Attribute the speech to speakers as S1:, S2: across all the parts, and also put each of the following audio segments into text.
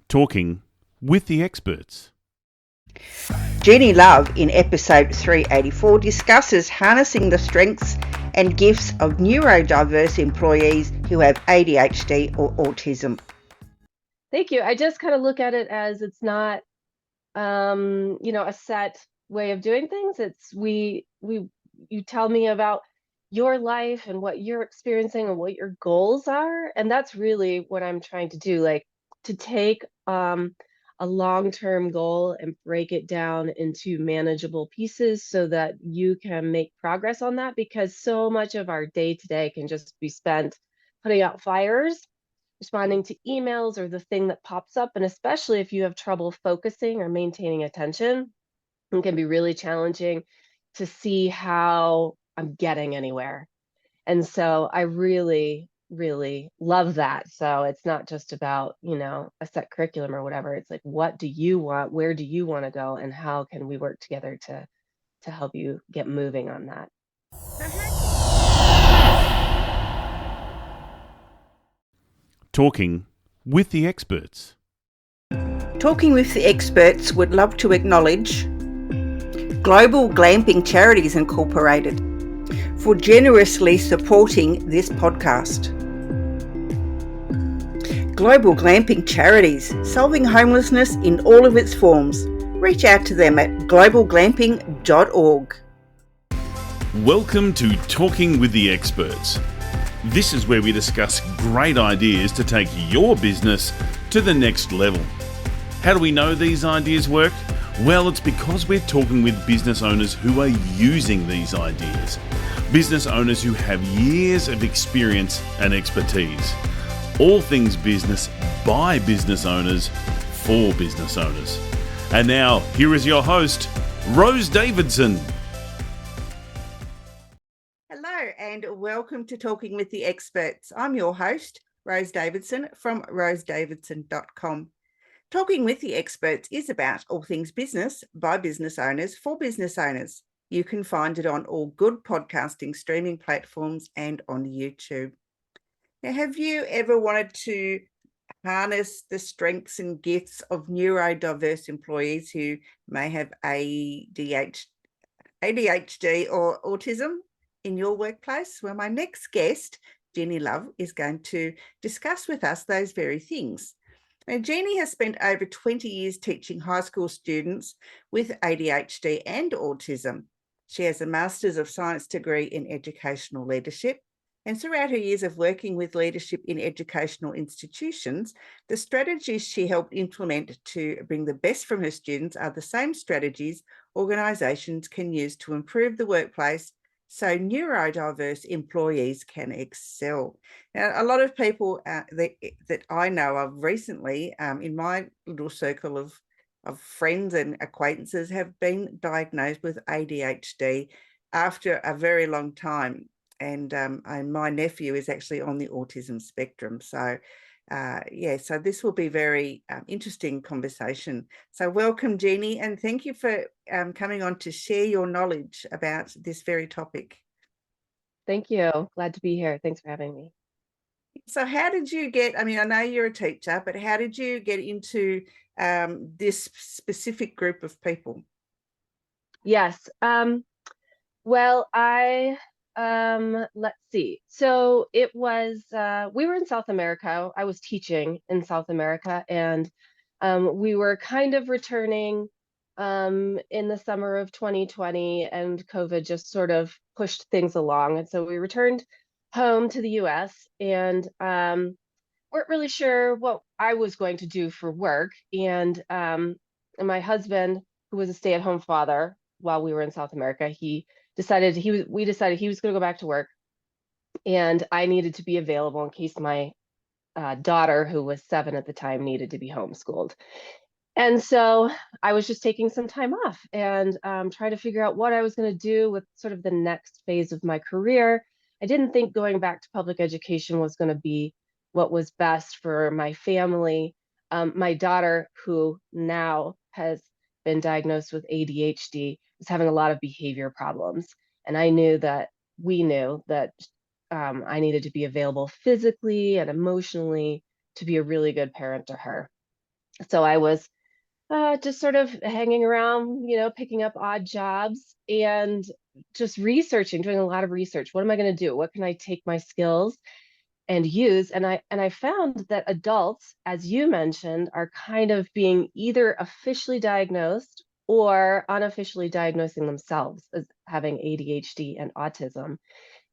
S1: Talking with the experts.
S2: Genie Love in episode 384 discusses harnessing the strengths and gifts of neurodiverse employees who have ADHD or autism.
S3: Thank you. I just kind of look at it as it's not, a set way of doing things. It's you tell me about your life and what you're experiencing and what your goals are, and that's really what I'm trying to do. Like to take a long-term goal and break it down into manageable pieces so that you can make progress on that. Because so much of our day to day can just be spent putting out fires, responding to emails or the thing that pops up. And especially if you have trouble focusing or maintaining attention, it can be really challenging to see how I'm getting anywhere. And so I really, really love that. So it's not just about, a set curriculum or whatever. It's like, what do you want? Where do you want to go? And how can we work together to help you get moving on that?
S1: Talking with the experts.
S2: Talking with the experts would love to acknowledge Global Glamping Charities Incorporated for generously supporting this podcast. Global Glamping Charities, solving homelessness in all of its forms. Reach out to them at globalglamping.org.
S1: Welcome to Talking with the Experts. This is where we discuss great ideas to take your business to the next level. How do we know these ideas work? Well, it's because we're talking with business owners who are using these ideas. Business owners who have years of experience and expertise. All things business by business owners for business owners. And now, here is your host, Rose Davidson.
S2: Hello and welcome to Talking with the Experts. I'm your host, Rose Davidson from rosedavidson.com. Talking with the Experts is about all things business by business owners for business owners. You can find it on all good podcasting streaming platforms and on YouTube. Now, have you ever wanted to harness the strengths and gifts of neurodiverse employees who may have ADHD or autism in your workplace? Well, my next guest, Genie Love, is going to discuss with us those very things. Now, Genie has spent over 20 years teaching high school students with ADHD and autism. She has a Master's of Science degree in Educational Leadership, and throughout her years of working with leadership in educational institutions, the strategies she helped implement to bring the best from her students are the same strategies organisations can use to improve the workplace so neurodiverse employees can excel. Now, a lot of people that I know of recently in my little circle of friends and acquaintances have been diagnosed with ADHD after a very long time. And my nephew is actually on the autism spectrum. So so this will be very interesting conversation. So welcome, Genie, and thank you for coming on to share your knowledge about this very topic.
S3: Thank you. Glad to be here. Thanks for having me.
S2: So how did you get, I know you're a teacher, but how did you get into this specific group of people?
S3: Yes. Well, let's see. So it was, we were in South America. I was teaching in South America, and we were kind of returning in the summer of 2020, and COVID just sort of pushed things along. And so we returned home to the US and weren't really sure what I was going to do for work. And my husband, who was a stay-at-home father while we were in South America, we decided he was going to go back to work, and I needed to be available in case my daughter, who was 7 at the time, needed to be homeschooled. And so I was just taking some time off and trying to figure out what I was going to do with sort of the next phase of my career. I didn't think going back to public education was going to be what was best for my family. My daughter, who now has been diagnosed with ADHD, was having a lot of behavior problems. And we knew that I needed to be available physically and emotionally to be a really good parent to her. So I was just sort of hanging around, picking up odd jobs and just researching, doing a lot of research. What am I going to do? What can I take my skills and use? And I found that adults, as you mentioned, are kind of being either officially diagnosed or unofficially diagnosing themselves as having ADHD and autism.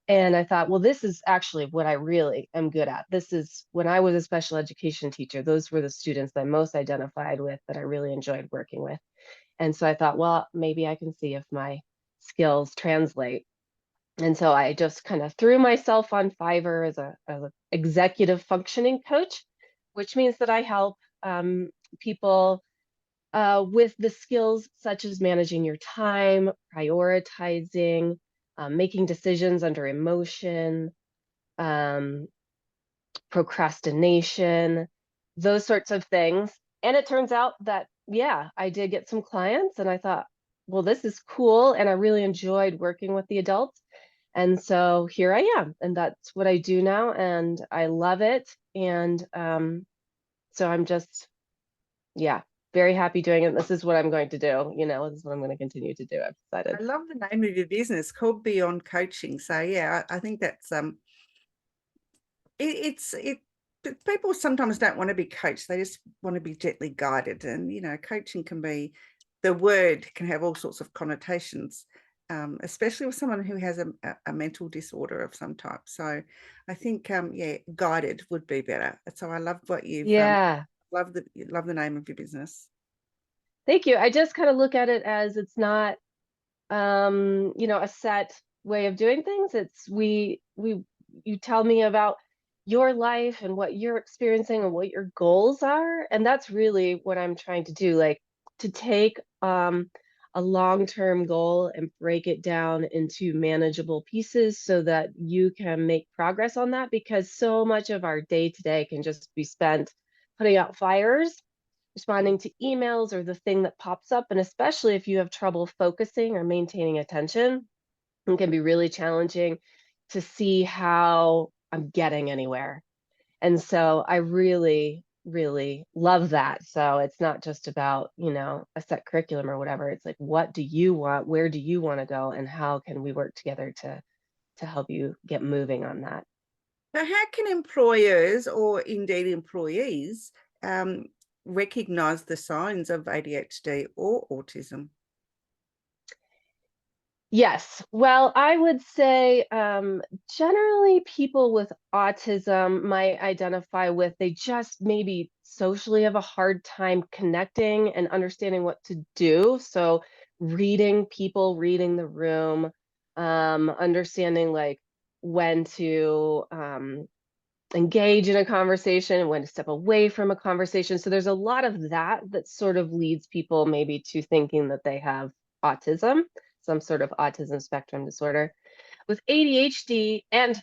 S3: And I thought, well, this is actually what I really am good at. This is when I was a special education teacher, those were the students that I most identified with, that I really enjoyed working with. And so I thought, well, maybe I can see if my skills translate. And so I just kind of threw myself on Fiverr as a executive functioning coach, which means that I help people with the skills such as managing your time, prioritizing, making decisions under emotion, um, procrastination, those sorts of things. And it turns out that, yeah, I did get some clients, and I thought, well, this is cool. And I really enjoyed working with the adults. And so here I am, and that's what I do now, and I love it. And so I'm just, yeah, very happy doing it. This is what I'm going to do. This is what I'm going to continue to do. I've decided.
S2: I love the name of your business, called Beyond Coaching. So yeah, I think that's people sometimes don't want to be coached. They just want to be gently guided. And coaching the word can have all sorts of connotations, especially with someone who has a mental disorder of some type. So I think guided would be better. So I love what you've
S3: Yeah.
S2: love the name of your business.
S3: Thank you. I just kind of look at it as it's not a set way of doing things. It's you tell me about your life and what you're experiencing and what your goals are. And that's really what I'm trying to do, like to take a long-term goal and break it down into manageable pieces so that you can make progress on that, because so much of our day-to-day can just be spent putting out fires, responding to emails, or the thing that pops up. And especially if you have trouble focusing or maintaining attention, it can be really challenging to see how I'm getting anywhere. And so I really, really love that. So it's not just about, a set curriculum or whatever. It's like, what do you want? Where do you want to go? And how can we work together to help you get moving on that?
S2: So how can employers, or indeed employees, recognize the signs of ADHD or autism?
S3: Yes. Well, I would say generally people with autism might identify with, they just maybe socially have a hard time connecting and understanding what to do. So reading people, reading the room, understanding like when to engage in a conversation and when to step away from a conversation. So there's a lot of that sort of leads people maybe to thinking that they have autism, some sort of autism spectrum disorder. With ADHD and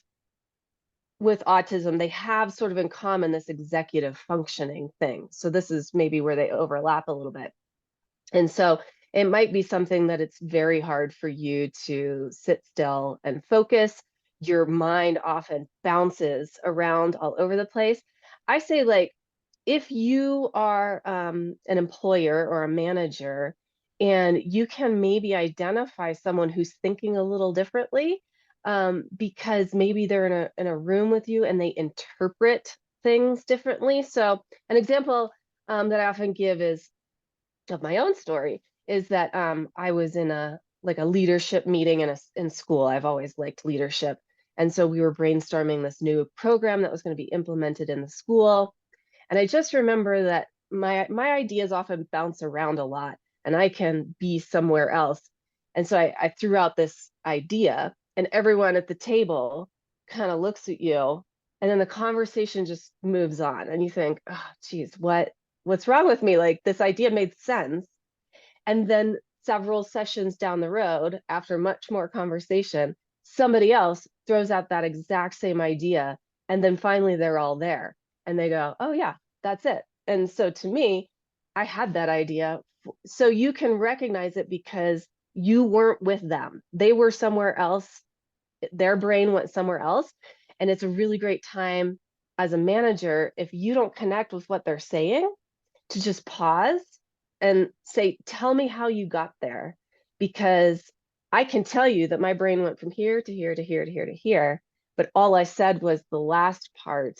S3: with autism, they have sort of in common this executive functioning thing. So this is maybe where they overlap a little bit. And so it might be something that it's very hard for you to sit still and focus. Your mind often bounces around all over the place. I say, like, if you are an employer or a manager and you can maybe identify someone who's thinking a little differently, because maybe they're in a room with you and they interpret things differently. So an example that I often give is of my own story is that I was in a leadership meeting in school. I've always liked leadership. And so we were brainstorming this new program that was going to be implemented in the school. And I just remember that my ideas often bounce around a lot and I can be somewhere else. And so I threw out this idea, and everyone at the table kind of looks at you, and then the conversation just moves on. And you think, oh, geez, what's wrong with me? Like, this idea made sense. And then several sessions down the road, after much more conversation, somebody else throws out that exact same idea. And then finally they're all there and they go, oh yeah, that's it. And so to me, I had that idea. So you can recognize it because you weren't with them. They were somewhere else. Their brain went somewhere else. And it's a really great time as a manager, if you don't connect with what they're saying, to just pause and say, tell me how you got there, because I can tell you that my brain went from here to here to here to here to here, but all I said was the last part.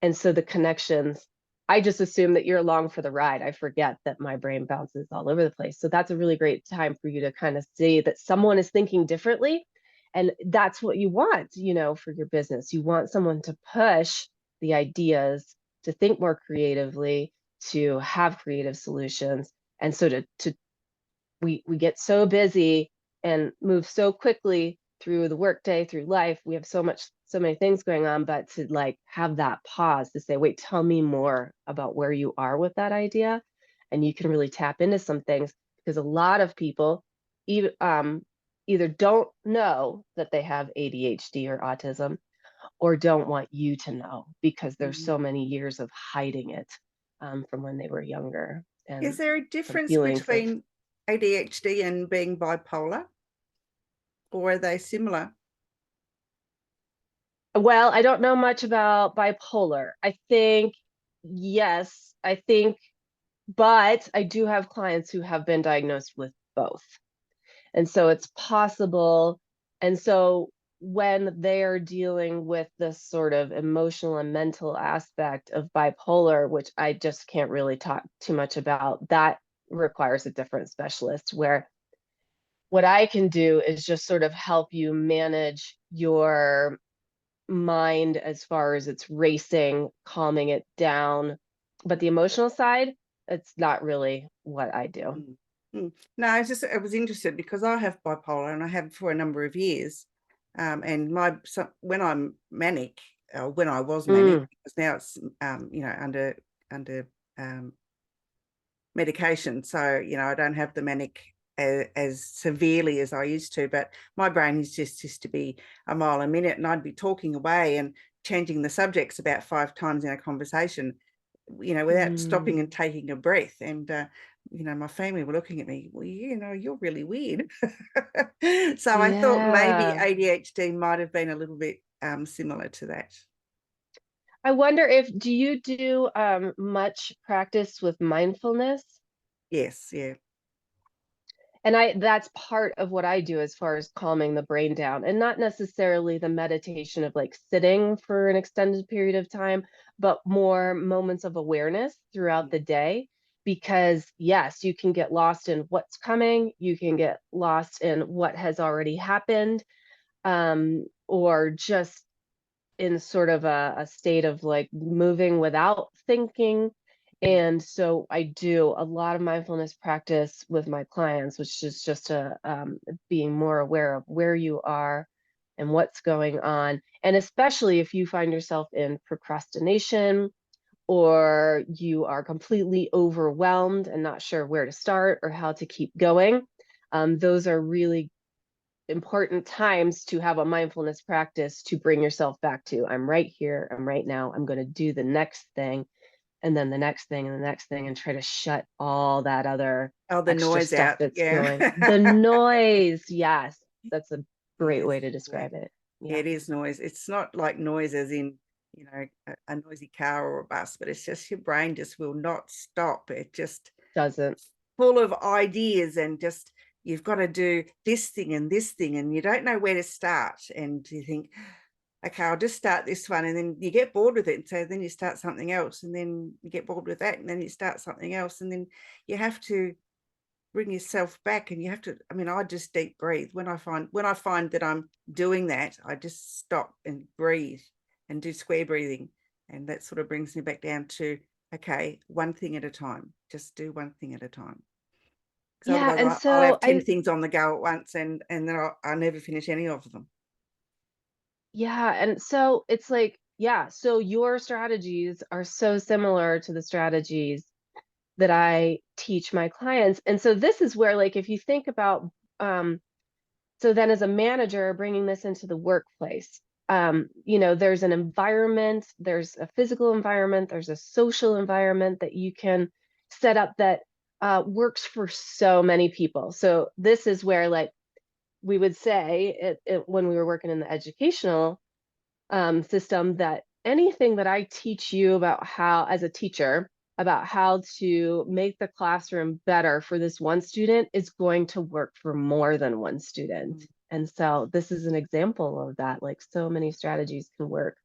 S3: And so the connections, I just assume that you're along for the ride. I forget that my brain bounces all over the place. So that's a really great time for you to kind of see that someone is thinking differently. And that's what you want, you know, for your business. You want someone to push the ideas, to think more creatively, to have creative solutions. And so we get so busy and move so quickly through the workday, through life. We have so many things going on, but to like have that pause to say, wait, tell me more about where you are with that idea. And you can really tap into some things, because a lot of people even either don't know that they have ADHD or autism, or don't want you to know, because there's so many years of hiding it from when they were younger. And
S2: Is there a
S3: some
S2: difference
S3: feelings of,
S2: between ADHD and being bipolar, or are they similar?
S3: well, I don't know much about bipolar. I think, yes, but I do have clients who have been diagnosed with both. And so it's possible. And so when they're dealing with this sort of emotional and mental aspect of bipolar, which I just can't really talk too much about, that requires a different specialist, where what I can do is just sort of help you manage your mind as far as it's racing, calming it down. But the emotional side, it's not really what I do.
S2: No, I was interested because I have bipolar, and I have for a number of years. And when I'm manic, when I was manic, because now it's under medication, so I don't have the manic as severely as I used to. But my brain is just to be a mile a minute, and I'd be talking away and changing the subjects about 5 times in a conversation, without stopping and taking a breath. And my family were looking at me, well, you're really weird. So I thought maybe
S3: Yeah.
S2: ADHD might have been a little bit similar to that.
S3: I wonder do you do much practice with mindfulness?
S2: Yes, yeah.
S3: And that's part of what I do as far as calming the brain down, and not necessarily the meditation of like sitting for an extended period of time, but more moments of awareness throughout the day. Because yes, you can get lost in what's coming, you can get lost in what has already happened, or just in sort of a state of like moving without thinking. And so I do a lot of mindfulness practice with my clients, which is just being more aware of where you are and what's going on. And especially if you find yourself in procrastination, or you are completely overwhelmed and not sure where to start or how to keep going, those are really important times to have a mindfulness practice to bring yourself back to, I'm right here, I'm right now, I'm going to do the next thing, and then the next thing and the next thing, and try to shut all that other
S2: The
S3: extra
S2: noise
S3: stuff
S2: out.
S3: that's
S2: Yeah.
S3: going. The noise, yes, that's a great
S2: Yes,
S3: way to describe it.
S2: Yeah, it is noise. It's not like noise as in, a noisy car or a bus, but it's just your brain just will not stop. It just
S3: Doesn't.
S2: full of ideas, and just you've got to do this thing and this thing, and you don't know where to start. And you think, okay, I'll just start this one, and then you get bored with it. And so then you start something else, and then you get bored with that, and then you start something else, and then you have to bring yourself back. And you have to, I just deep breathe when I find that I'm doing that. I just stop and breathe and do square breathing, and that sort of brings me back down to, okay, one thing at a time. Just do one thing at a time, because
S3: Yeah, and
S2: otherwise I'll
S3: so
S2: have 10 things on the go at once, and then I'll never finish any of them.
S3: yeah, and so it's like, yeah, so your strategies are so similar to the strategies that I teach my clients. And so this is where, like, if you think about, so then as a manager, bringing this into the workplace, there's an environment, there's a physical environment, there's a social environment that you can set up that works for so many people. So this is where, like, we would say when we were working in the educational system, that anything that I teach you about how, as a teacher, about how to make the classroom better for this one student is going to work for more than one student. And so this is an example of that. Like, so many strategies can work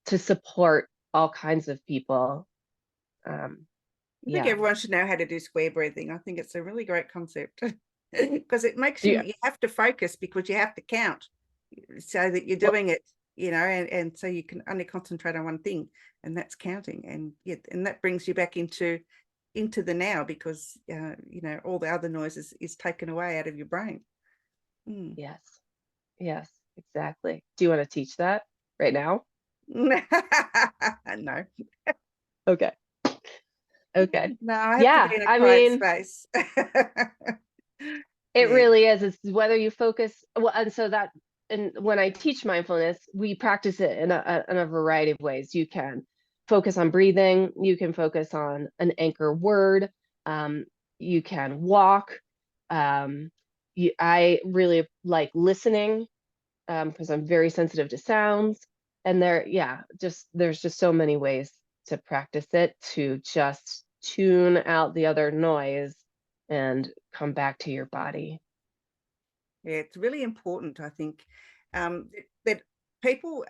S3: to support all kinds of people.
S2: I think everyone should know how to do square breathing. I think it's a really great concept because it makes you have to focus because you have to count so that you're doing it, you know, and so you can only concentrate on one thing, and that's counting. And that brings you back into the now because, you know, all the other noises is taken away out of your brain.
S3: Yes. Yes, exactly. Do you want to teach that right now?
S2: No.
S3: Okay. Okay.
S2: No, I have to be in a quiet space.
S3: It really is. It's whether you focus. Well, and when I teach mindfulness, we practice it in a variety of ways. You can focus on breathing. You can focus on an anchor word. You can walk. I really like listening because I'm very sensitive to sounds. And there's just so many ways to practice it, to just tune out the other noise and come back to your body.
S2: Yeah, it's really important, I think, that people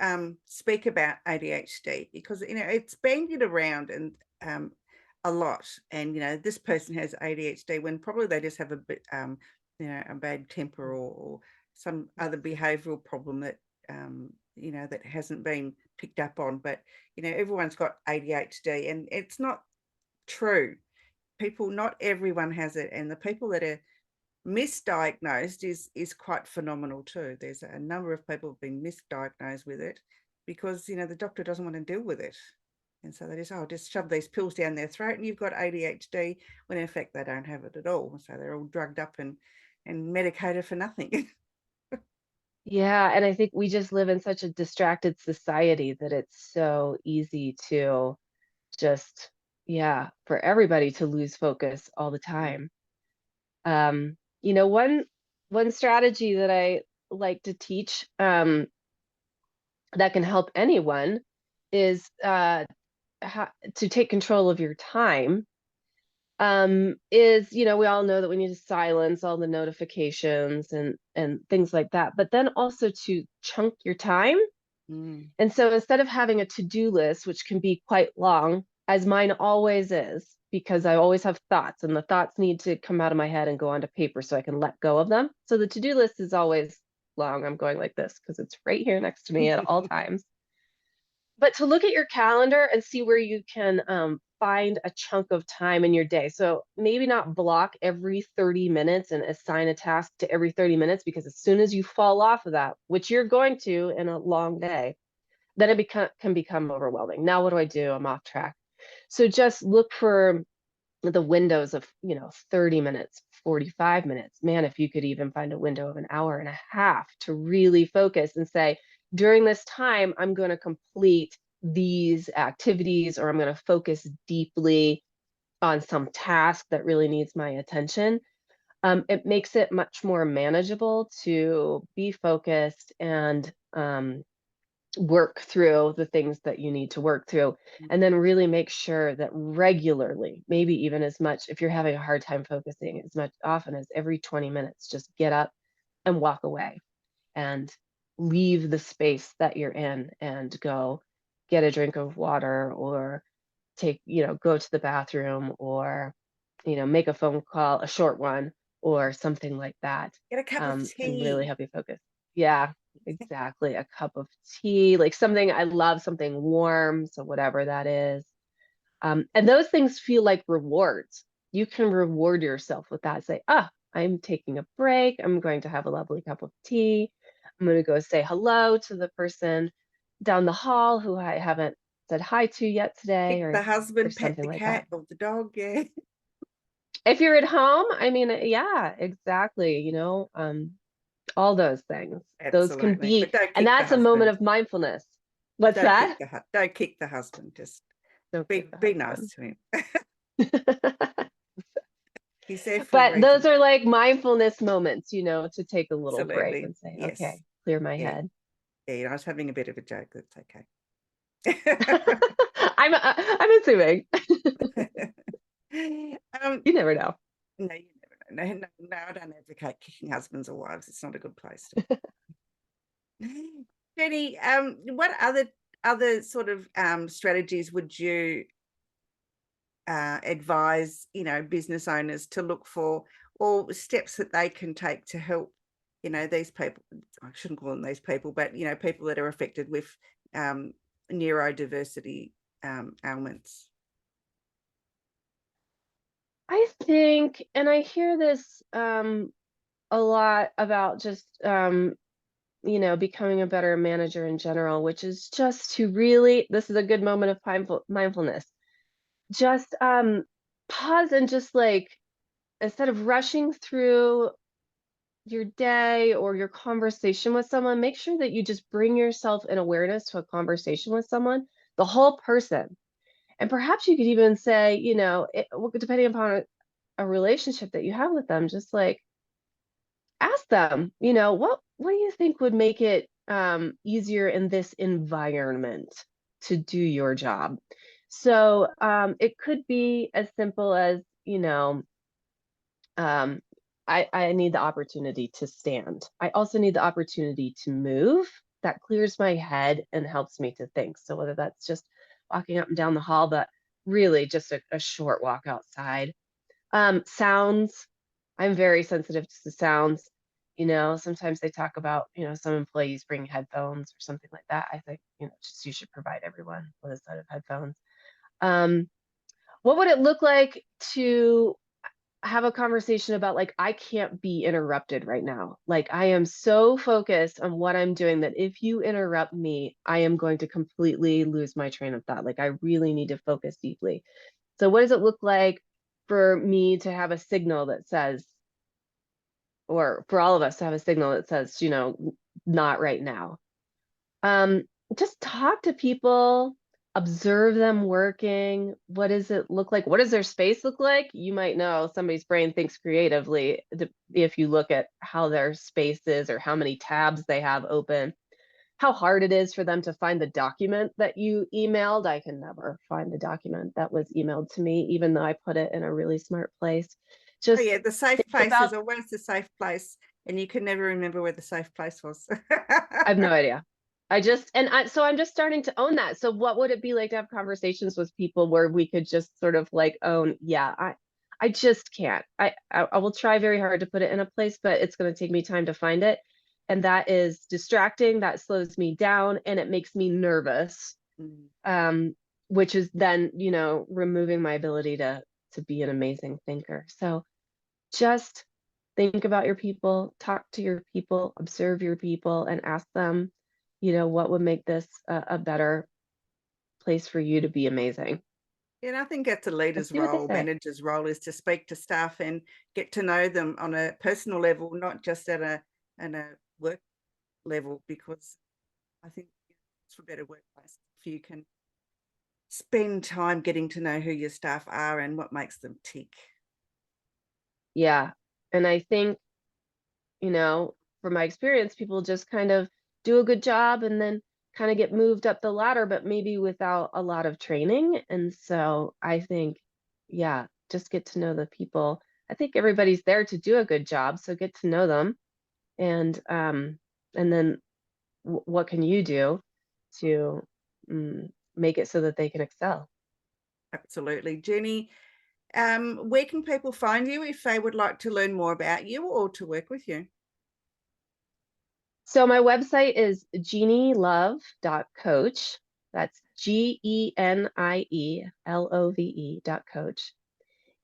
S2: speak about ADHD because, you know, it's bandied around and a lot. And, you know, this person has ADHD when probably they just have a bit, you know, a bad temper or some other behavioral problem that, you know, that hasn't been picked up on. But, you know, everyone's got ADHD and it's not true. Not everyone has it. And the people that are misdiagnosed is quite phenomenal too. There's a number of people who've been misdiagnosed with it because, you know, the doctor doesn't want to deal with it. And so they just shove these pills down their throat and you've got ADHD, when in fact they don't have it at all. So they're all drugged up and medicated for nothing.
S3: Yeah, and I think we just live in such a distracted society that it's so easy to just, for everybody to lose focus all the time. You know, one strategy that I like to teach that can help anyone is how to take control of your time. You know, we all know that we need to silence all the notifications and things like that, but then also to chunk your time. And so instead of having a to-do list, which can be quite long, as mine always is, because I always have thoughts and the thoughts need to come out of my head and go onto paper so I can let go of them. So the to-do list is always long. I'm going like this because it's right here next to me at all times. But to look at your calendar and see where you can find a chunk of time in your day. So maybe not block every 30 minutes and assign a task to every 30 minutes, because as soon as you fall off of that, which you're going to in a long day, then it can become overwhelming. Now, what do I do? I'm off track. So just look for the windows of, you know, 30 minutes, 45 minutes. Man, if you could even find a window of an hour and a half to really focus and say, during this time, I'm going to complete these activities, or I'm going to focus deeply on some task that really needs my attention. It makes it much more manageable to be focused and work through the things that you need to work through, and then really make sure that regularly, maybe even as much, if you're having a hard time focusing, as much often as every 20 minutes, just get up and walk away and leave the space that you're in and go get a drink of water, or go to the bathroom, or, make a phone call, a short one, or something like that.
S2: Get a cup of tea.
S3: And really help you focus. Yeah, exactly. A cup of tea, like something I love, something warm. So whatever that is. And those things feel like rewards. You can reward yourself with that. Say, I'm taking a break. I'm going to have a lovely cup of tea. I'm going to go say hello to the person down the hall who I haven't said hi to yet today,
S2: Pick
S3: or
S2: the husband, pet
S3: something
S2: the
S3: like
S2: cat
S3: that.
S2: or the dog. Yeah.
S3: If you're at home, I mean, yeah, exactly. All those things. Those can
S2: Absolutely.
S3: be,
S2: But don't
S3: and
S2: kick the
S3: that's a moment
S2: husband.
S3: of mindfulness. What's
S2: Don't
S3: that?
S2: Don't kick the husband. Just
S3: Don't
S2: be
S3: kick the
S2: nice
S3: husband.
S2: to him. He's there for a
S3: But
S2: reason.
S3: those are like mindfulness moments, to take a little break
S2: Absolutely.
S3: and say,
S2: Yes.
S3: okay, clear my head.
S2: Yeah, I was having a bit of a joke. That's okay.
S3: I'm assuming. You never know.
S2: No, you never know. No, I don't advocate kicking husbands or wives. It's not a good place to. Jenny, what other sort of strategies would you advise, business owners to look for, or steps that they can take to help, these people? I shouldn't call them these people, but people that are affected with neurodiversity ailments.
S3: I think, and I hear this a lot about just becoming a better manager in general, which is just to really, this is a good moment of mindfulness. Just pause and just like, instead of rushing through your day or your conversation with someone, make sure that you just bring yourself in awareness to a conversation with someone, the whole person. And perhaps you could even say, depending upon a relationship that you have with them, just like ask them, what do you think would make it easier in this environment to do your job? So it could be as simple as, um, I need the opportunity to stand. I also need the opportunity to move. That clears my head and helps me to think. So whether that's just walking up and down the hall, but really just a short walk outside. Sounds, I'm very sensitive to the sounds. Sometimes they talk about, some employees bring headphones or something like that. I think, just you should provide everyone with a set of headphones. What would it look like to have a conversation about, like, I can't be interrupted right now. Like, I am so focused on what I'm doing that if you interrupt me, I am going to completely lose my train of thought. Like, I really need to focus deeply. So what does it look like for me to have a signal that says, or for all of us to have a signal that says, not right now? Um, just talk to people, observe them working. What does it look like? What does their space look like? You might know somebody's brain thinks creatively if you look at how their space is or how many tabs they have open. How hard it is for them to find the document that you emailed. I can never find the document that was emailed to me, even though I put it in a really smart place.
S2: Oh
S3: Just
S2: yeah, the safe
S3: think
S2: place
S3: about,
S2: is always the safe place, and you can never remember where the safe place was.
S3: I have no idea. So I'm just starting to own that. So what would it be like to have conversations with people where we could just sort of like own, yeah, I just can't. I will try very hard to put it in a place, but it's going to take me time to find it. And that is distracting, that slows me down, and it makes me nervous. Which is then, removing my ability to be an amazing thinker. So just think about your people, talk to your people, observe your people, and ask them, what would make this a better place for you to be amazing?
S2: And I think that's a
S3: And
S2: leader's
S3: see what they
S2: role,
S3: say.
S2: manager's role, is to speak to staff and get to know them on a personal level, not just at a work level, because I think it's for a better workplace if you can spend time getting to know who your staff are and what makes them tick.
S3: Yeah. And I think, from my experience, people just kind of do a good job and then kind of get moved up the ladder, but maybe without a lot of training. And so I think, yeah, just get to know the people. I think everybody's there to do a good job, so get to know them. And then what can you do to make it so that they can excel?
S2: Absolutely. Jenny, where can people find you if they would like to learn more about you or to work with you?
S3: So my website is genielove.coach. That's GENIELOVE.coach.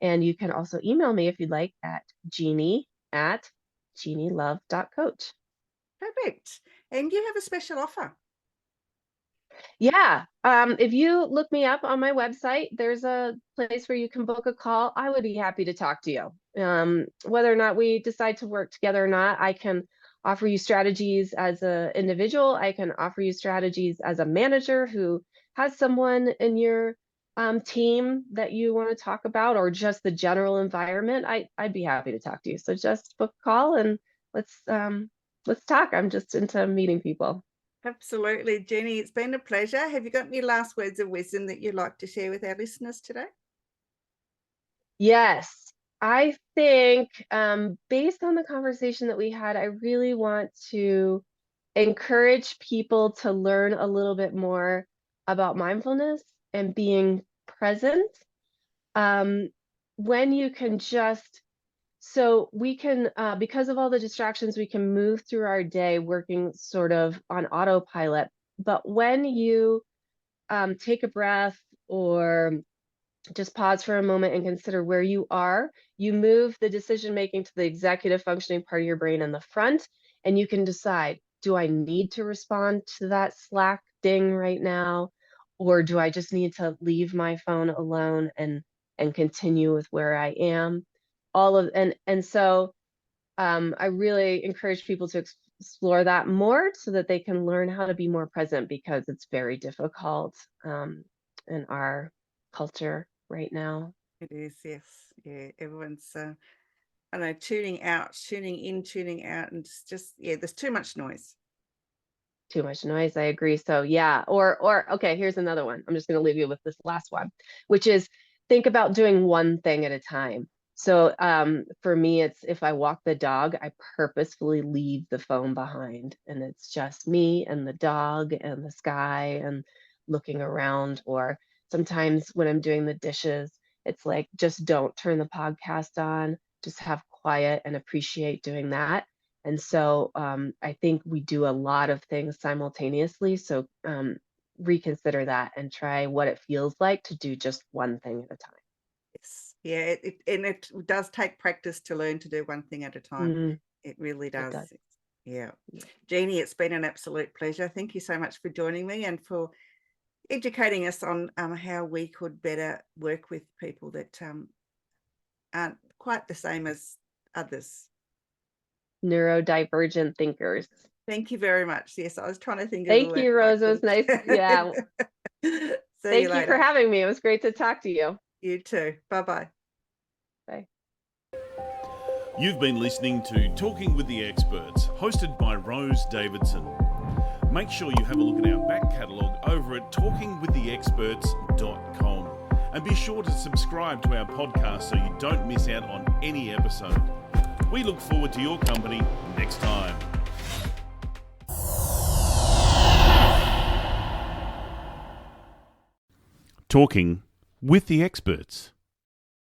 S3: And you can also email me if you'd like at genielove.coach.
S2: Perfect. And you have a special offer.
S3: Yeah. If you look me up on my website, there's a place where you can book a call. I would be happy to talk to you. Whether or not we decide to work together or not, I can offer you strategies as an individual. I can offer you strategies as a manager who has someone in your team that you want to talk about, or just the general environment. I'd be happy to talk to you. So just book a call and let's talk. I'm just into meeting people.
S2: Absolutely, Jenny. It's been a pleasure. Have you got any last words of wisdom that you'd like to share with our listeners today?
S3: Yes, I think based on the conversation that we had, I really want to encourage people to learn a little bit more about mindfulness and being present. Um, when you can just, so we can, because of all the distractions, we can move through our day working sort of on autopilot. But when you take a breath or just pause for a moment and consider where you are, you move the decision making to the executive functioning part of your brain in the front, and you can decide, do I need to respond to that Slack ding right now? Or do I just need to leave my phone alone and continue with where I am? All of and so I really encourage people to explore that more so that they can learn how to be more present because it's very difficult in our culture right now.
S2: It is, yes. Yeah, everyone's, I don't know, tuning out, tuning in, tuning out, and just yeah, there's too much noise.
S3: Too much noise, I agree. So yeah, or okay, here's another one. I'm just going to leave you with this last one, which is think about doing one thing at a time. So for me, it's if I walk the dog, I purposefully leave the phone behind, and it's just me and the dog and the sky and looking around. Or sometimes when I'm doing the dishes, it's like just don't turn the podcast on, just have quiet and appreciate doing that. And so I think we do a lot of things simultaneously. So reconsider that and try what it feels like to do just one thing at a time.
S2: Yes. Yeah, and it does take practice to learn to do one thing at a time.
S3: Mhm.
S2: It really
S3: It
S2: does.
S3: does.
S2: Yeah.
S3: Yeah.
S2: Jeannie, it's been an absolute pleasure. Thank you so much for joining me and for educating us on how we could better work with people that aren't quite the same as others.
S3: Neurodivergent thinkers.
S2: Thank you very much. Yes, I was trying to think of the
S3: Thank
S2: word
S3: you,
S2: that I
S3: Rose. It was nice. Yeah.
S2: couldn't. See you
S3: Thank you for
S2: later.
S3: having me. It was great to talk to you.
S2: You too. Bye-bye.
S3: Bye.
S1: You've been listening to Talking with the Experts, hosted by Rose Davidson. Make sure you have a look at our back catalogue over at talkingwiththeexperts.com. And be sure to subscribe to our podcast so you don't miss out on any episode. We look forward to your company next time. Talking with the Experts.